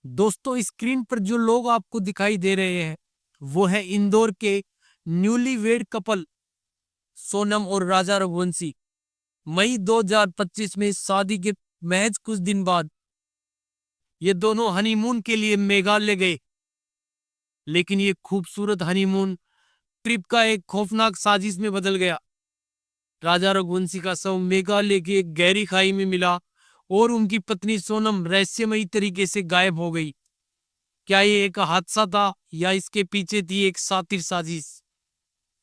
दोस्तों, स्क्रीन पर जो लोग आपको दिखाई दे रहे हैं वो है इंदौर के न्यूली वेड कपल सोनम और राजा रघुवंशी। मई 2025 में शादी के महज कुछ दिन बाद ये दोनों हनीमून के लिए मेघालय गए। लेकिन ये खूबसूरत हनीमून ट्रिप का एक खौफनाक साजिश में बदल गया। राजा रघुवंशी का शव मेघालय की एक गहरी खाई में मिला और उनकी पत्नी सोनम रहस्यमयी तरीके से गायब हो गई। क्या ये एक हादसा था या इसके पीछे थी एक सातिर साजिश?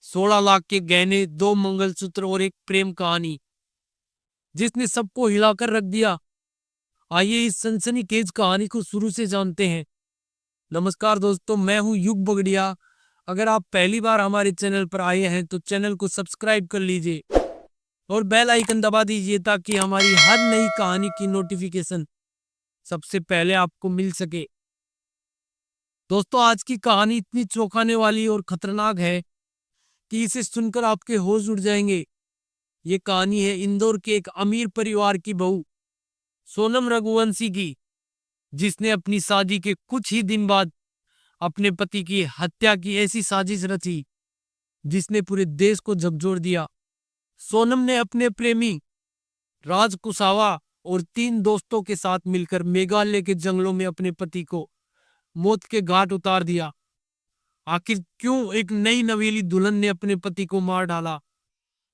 16 लाख के गहने, 2 मंगलसूत्र और एक प्रेम कहानी जिसने सबको हिलाकर रख दिया। आइए इस सनसनीखेज कहानी को शुरू से जानते हैं। नमस्कार दोस्तों, मैं हूं युग बगड़िया। अगर आप पहली बार हमारे चैनल पर आए हैं तो चैनल को सब्सक्राइब कर लीजिए और बेल आइकन दबा दीजिए ताकि हमारी हर नई कहानी की नोटिफिकेशन सबसे पहले आपको मिल सके। दोस्तों, आज की कहानी इतनी चौंकाने वाली और खतरनाक है कि इसे सुनकर आपके होश उड़ जाएंगे। ये कहानी है इंदौर के एक अमीर परिवार की बहू सोनम रघुवंशी की, जिसने अपनी शादी के कुछ ही दिन बाद अपने पति की हत्या की ऐसी साजिश रची जिसने पूरे देश को झकझोर दिया। सोनम ने अपने प्रेमी राज कुसावा और 3 दोस्तों के साथ मिलकर मेघालय के जंगलों में अपने पति को मौत के घाट उतार दिया। आखिर क्यों एक नई नवेली दुल्हन ने अपने पति को मार डाला?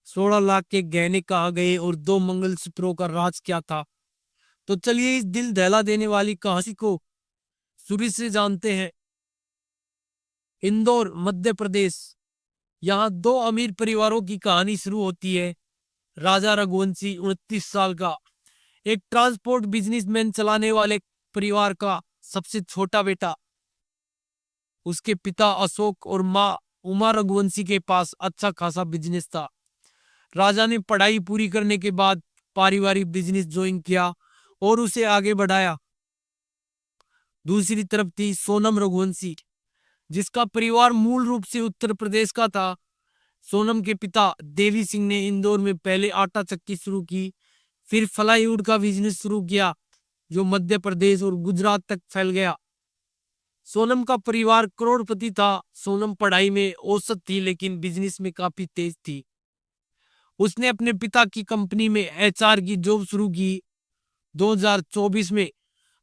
16 लाख के गहने कहाँ गए और 2 मंगलसूत्रों का राज क्या था? तो चलिए इस दिल दहला देने वाली कहानी को शुरू से जानते हैं। इंदौर, मध्य प्रदेश। यहाँ 2 अमीर परिवारों की कहानी शुरू होती है। राजा रघुवंशी 29 साल का एक ट्रांसपोर्ट बिजनेसमैन चलाने वाले परिवार का सबसे छोटा बेटा। उसके पिता अशोक और माँ उमा रघुवंशी के पास अच्छा खासा बिजनेस था। राजा ने पढ़ाई पूरी करने के बाद पारिवारिक बिजनेस ज्वाइन किया और उसे आगे बढ़ाया। दूसरी तरफ थी सोनम रघुवंशी, जिसका परिवार मूल रूप से उत्तर प्रदेश का था। सोनम के पिता देवी सिंह ने इंदौर में पहले आटा चक्की शुरू की, फिर फ्लाईवुड का बिजनेस शुरू किया जो मध्य प्रदेश और गुजरात तक फैल गया। सोनम का परिवार करोड़पति था। सोनम पढ़ाई में औसत थी लेकिन बिजनेस में काफी तेज थी। उसने अपने पिता की कंपनी में एचआर की जॉब शुरू की। 2024 में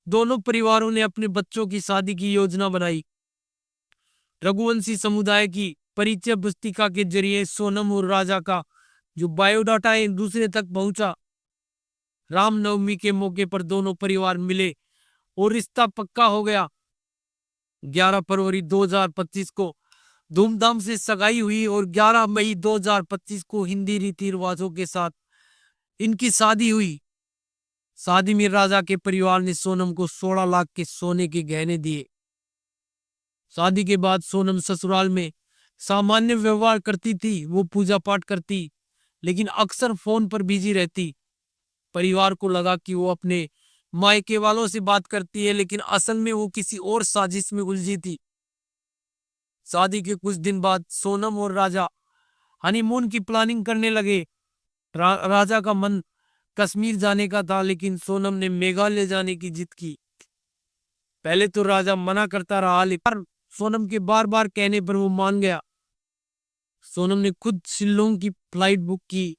दोनों परिवारों ने अपने बच्चों की शादी की योजना बनाई। रघुवंशी समुदाय की परिचय पुस्तिका के जरिए सोनम और राजा का जो बायोडाटा एक दूसरे तक पहुंचा। रामनवमी के मौके पर दोनों परिवार मिले और रिश्ता पक्का हो गया। 11 फरवरी 2025 को धूमधाम से सगाई हुई और 11 मई 2025 को हिंदी रीति रिवाजों के साथ इनकी शादी हुई। शादी में राजा के परिवार ने सोनम को 16 लाख के सोने के गहने दिए। शादी के बाद सोनम ससुराल में सामान्य व्यवहार करती थी। वो पूजा पाठ करती लेकिन अक्सर फोन पर बिजी रहती। परिवार को लगा कि वो अपने मायके वालों से बात करती है, लेकिन असल में वो किसी और साजिश में उलझी थी। शादी के कुछ दिन बाद सोनम और राजा हनीमून की प्लानिंग करने लगे। राजा का मन कश्मीर जाने का था लेकिन सोनम ने मेघालय जाने की जिद की। पहले तो राजा मना करता रहा लेकिन सोनम के बार बार कहने पर वो मान गया। सोनम ने खुद शिलोंग की फ्लाइट बुक की।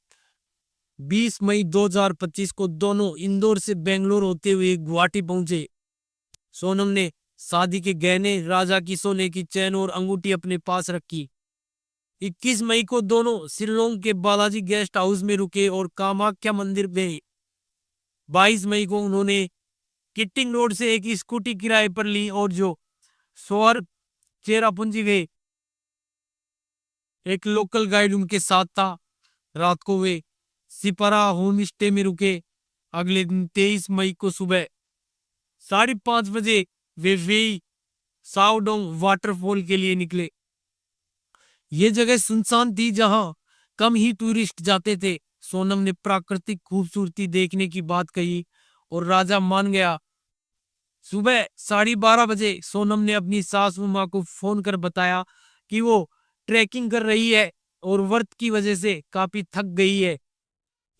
20 मई 2025 को दोनों इंदौर से बेंगलोर होते हुए गुवाहाटी पहुंचे। सोनम ने शादी के गहने, राजा की सोने की चैन और अंगूठी अपने पास रखी। 21 मई को दोनों शिलोंग के बालाजी गेस्ट हाउस में रुके और कामाख्या मंदिर गए। 22 मई को उन्होंने किट्टिंग रोड से एक स्कूटी किराए पर ली और जो स्वर चेरापूंजी गए। एक लोकल गाइड उनके साथ था। रात को वे सिपरा होम स्टे में रुके। अगले दिन 23 मई को सुबह 5:30 बजे वे वेई साउडोंग वाटरफॉल के लिए निकले। ये जगह सुनसान थी जहां कम ही टूरिस्ट जाते थे। सोनम ने प्राकृतिक खूबसूरती देखने की बात कही और राजा मान गया। सुबह 12:30 बजे सोनम ने अपनी सास उमा को फोन कर बताया कि वो ट्रैकिंग कर रही है और व्रत की वजह से काफी थक गई है।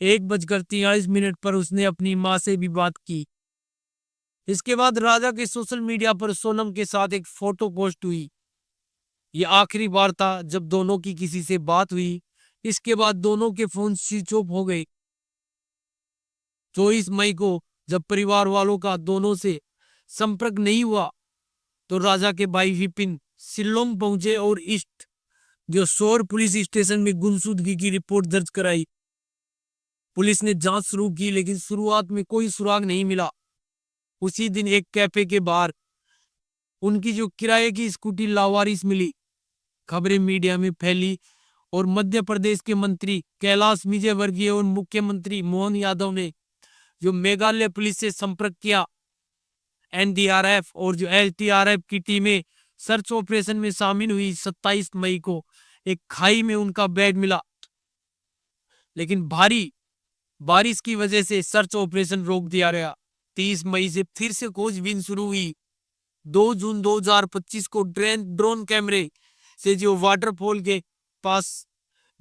1:43 पर उसने अपनी माँ से भी बात की। इसके बाद राजा के सोशल मीडिया पर सोनम के साथ एक फोटो पोस्ट हुई। ये आखिरी बार था जब दोनों की किसी से बात हुई। इसके बाद दोनों के फोन स्विच ऑफ हो गए। 24 मई को जब परिवार वालों का दोनों से संपर्क नहीं हुआ तो राजा के भाई विपिन शिलोंग पहुंचे और ईस्ट जो शोर पुलिस स्टेशन में गुमशुदगी की रिपोर्ट दर्ज कराई। पुलिस ने जांच शुरू की लेकिन शुरुआत में कोई सुराग नहीं मिला। उसी दिन एक कैफे के बाहर उनकी जो किराए की स्कूटी लावारिस मिली। खबरें मीडिया में फैली और मध्य प्रदेश के मंत्री कैलाश विजयवर्गीय और मुख्यमंत्री मोहन यादव ने जो मेघालय पुलिस से संपर्क किया। एनडीआरएफ और जो एलटीआरएफ की टीमें सर्च ऑपरेशन में शामिल हुई। 27 मई को एक खाई में उनका बेड मिला, लेकिन भारी बारिश की वजह से सर्च ऑपरेशन रोक दिया गया। 30 मई से फिर से खोजबीन शुरू हुई। 2 जून 2025 को ड्रोन कैमरे से जो वाटरफॉल के पास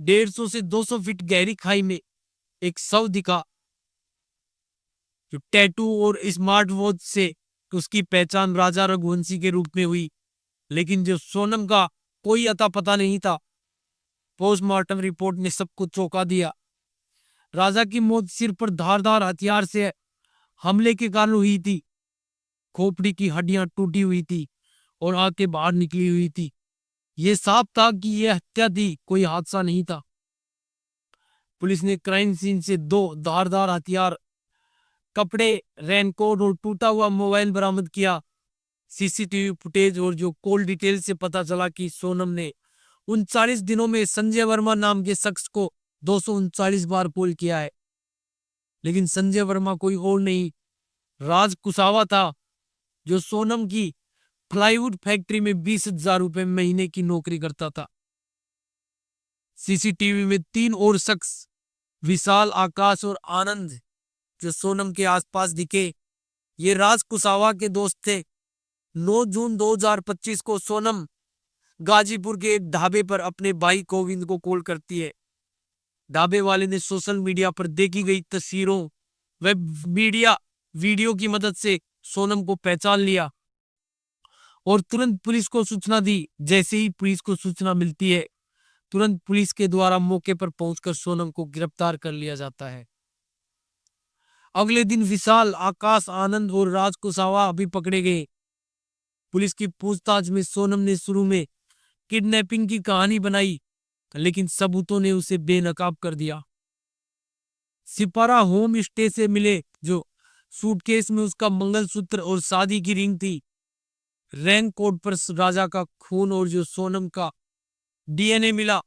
150 से 200 फीट गहरी खाई में एक शव दिखा। जो टैटू और स्मार्ट वॉच से उसकी पहचान राजा रघुवंशी के रूप में हुई, लेकिन जो सोनम का कोई अता पता नहीं था। पोस्टमार्टम रिपोर्ट ने सबको चौंका दिया। राजा की मौत सिर पर धारदार हथियार से हमले के कारण हुई थी। खोपड़ी की हड्डियां टूटी हुई थी और आंखें बाहर निकली हुई थी। यह साफ था कि यह हत्या थी, कोई हादसा नहीं था। पुलिस ने क्राइम सीन से 2 धारदार हथियार, कपड़े, रेनकोट और टूटा हुआ मोबाइल बरामद किया। सीसीटीवी फुटेज और जो कॉल डिटेल से पता चला कि सोनम ने 39 दिनों में संजय वर्मा नाम के शख्स को 239 बार कॉल किया है। लेकिन संजय वर्मा कोई और नहीं, राज कुसावा था, जो सोनम की प्लाईवुड फैक्ट्री में 20,000 रुपए महीने की नौकरी करता था। सीसीटीवी में 3 और शख्स, विशाल, आकाश और आनंद, जो सोनम के आसपास दिखे, ये राज कुसावा के दोस्त थे। 9 जून 2025 को सोनम गाजीपुर के एक ढाबे पर अपने भाई गोविंद को कॉल करती है। ढाबे वाले ने सोशल मीडिया पर देखी गई तस्वीरों व मीडिया वीडियो की मदद से सोनम को पहचान लिया और तुरंत पुलिस को सूचना दी। जैसे ही पुलिस को सूचना मिलती है, तुरंत पुलिस के द्वारा मौके पर पहुंचकर सोनम को गिरफ्तार कर लिया जाता है। अगले दिन विशाल, आकाश, आनंद और राज कुसावा भी पकड़े गए। पुलिस की पूछताछ में सोनम ने शुरू में किडनैपिंग की कहानी बनाई, लेकिन सबूतों ने उसे बेनकाब कर दिया। सिपारा होम स्टे से मिले जो सूटकेस में उसका मंगलसूत्र और शादी की रिंग थी। रैंक कोड पर राजा का खून और जो सोनम का डीएनए मिला।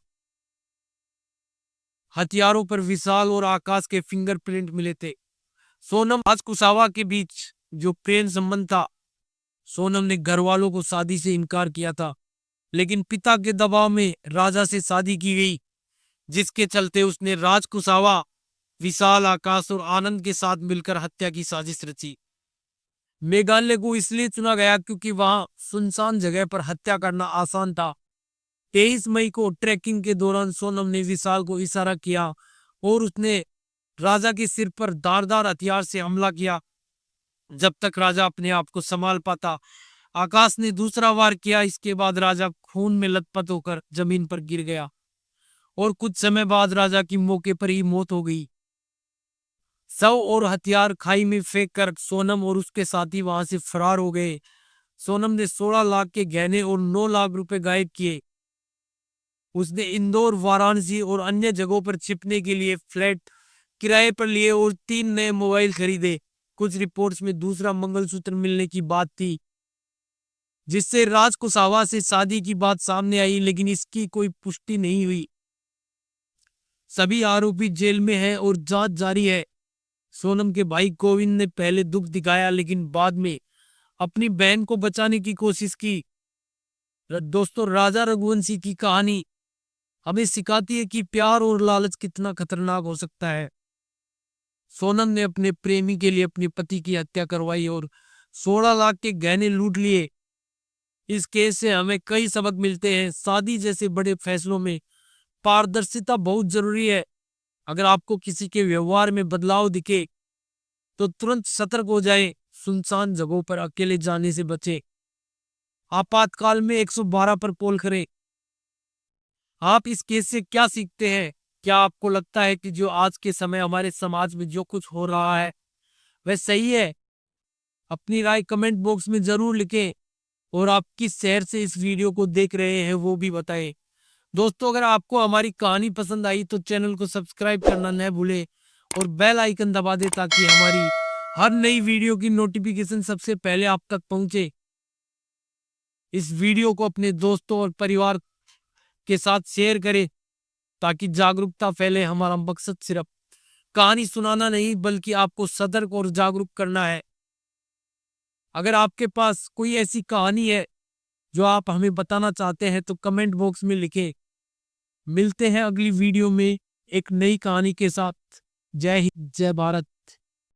हथियारों पर विशाल और आकाश के फिंगरप्रिंट मिले थे। सोनम राज कुसावा के बीच जो प्रेम संबंध था। सोनम ने घर वालों को शादी से इनकार किया था, लेकिन पिता के दबाव में राजा से शादी की गई, जिसके चलते उसने राज कुसावा, विशाल, आकाश और आनंद के साथ मिलकर हत्या की साजिश रची। मेघालय को इसलिए चुना गया क्योंकि वहां सुनसान जगह पर हत्या करना आसान था। 23 मई को ट्रैकिंग के दौरान सोनम ने विशाल को इशारा किया और उसने राजा के सिर पर धारदार हथियार से हमला किया। जब तक राजा अपने आप को संभाल पाता, आकाश ने दूसरा वार किया। इसके बाद राजा खून में लथपथ होकर जमीन पर गिर गया और कुछ समय बाद राजा की मौके पर ही मौत हो गई। शव और हथियार खाई में फेंक कर सोनम और उसके साथी वहां से फरार हो गए। सोनम ने 16 लाख के गहने और 9 लाख रुपए गायब किए। उसने इंदौर, वाराणसी और अन्य जगहों पर छिपने के लिए फ्लैट किराए पर लिए और 3 नए मोबाइल खरीदे। कुछ रिपोर्ट्स में दूसरा मंगलसूत्र मिलने की बात थी, जिससे राज कुसावा से शादी की बात सामने आई, लेकिन इसकी कोई पुष्टि नहीं हुई। सभी आरोपी जेल में हैं और जांच जारी है। सोनम के भाई गोविंद ने पहले दुख दिखाया, लेकिन बाद में अपनी बहन को बचाने की कोशिश की। दोस्तों, राजा रघुवंशी की कहानी हमें सिखाती है कि प्यार और लालच कितना खतरनाक हो सकता है। सोनम ने अपने प्रेमी के लिए अपने पति की हत्या करवाई और 16 लाख के गहने लूट लिए। इस केस से हमें कई सबक मिलते हैं। शादी जैसे बड़े फैसलों में पारदर्शिता बहुत जरूरी है। अगर आपको किसी के व्यवहार में बदलाव दिखे तो तुरंत सतर्क हो जाएं। सुनसान जगहों पर अकेले जाने से बचें। आपातकाल में 112 पर कॉल करें। आप इस केस से क्या सीखते हैं? क्या आपको लगता है कि जो आज के समय हमारे समाज में जो कुछ हो रहा है वह सही है? अपनी राय कमेंट बॉक्स में जरूर लिखें और आप किस शहर से इस वीडियो को देख रहे हैं वो भी बताएं। दोस्तों, अगर आपको हमारी कहानी पसंद आई तो चैनल को सब्सक्राइब करना न भूलें और बेल आइकन दबा दें ताकि हमारी हर नई वीडियो की नोटिफिकेशन सबसे पहले आप तक पहुंचे। इस वीडियो को अपने दोस्तों और परिवार के साथ शेयर करें ताकि जागरूकता फैले। हमारा मकसद सिर्फ कहानी सुनाना नहीं बल्कि आपको सतर्क और जागरूक करना है। अगर आपके पास कोई ऐसी कहानी है जो आप हमें बताना चाहते हैं तो कमेंट बॉक्स में लिखें। मिलते हैं अगली वीडियो में एक नई कहानी के साथ। जय हिंद, जय भारत।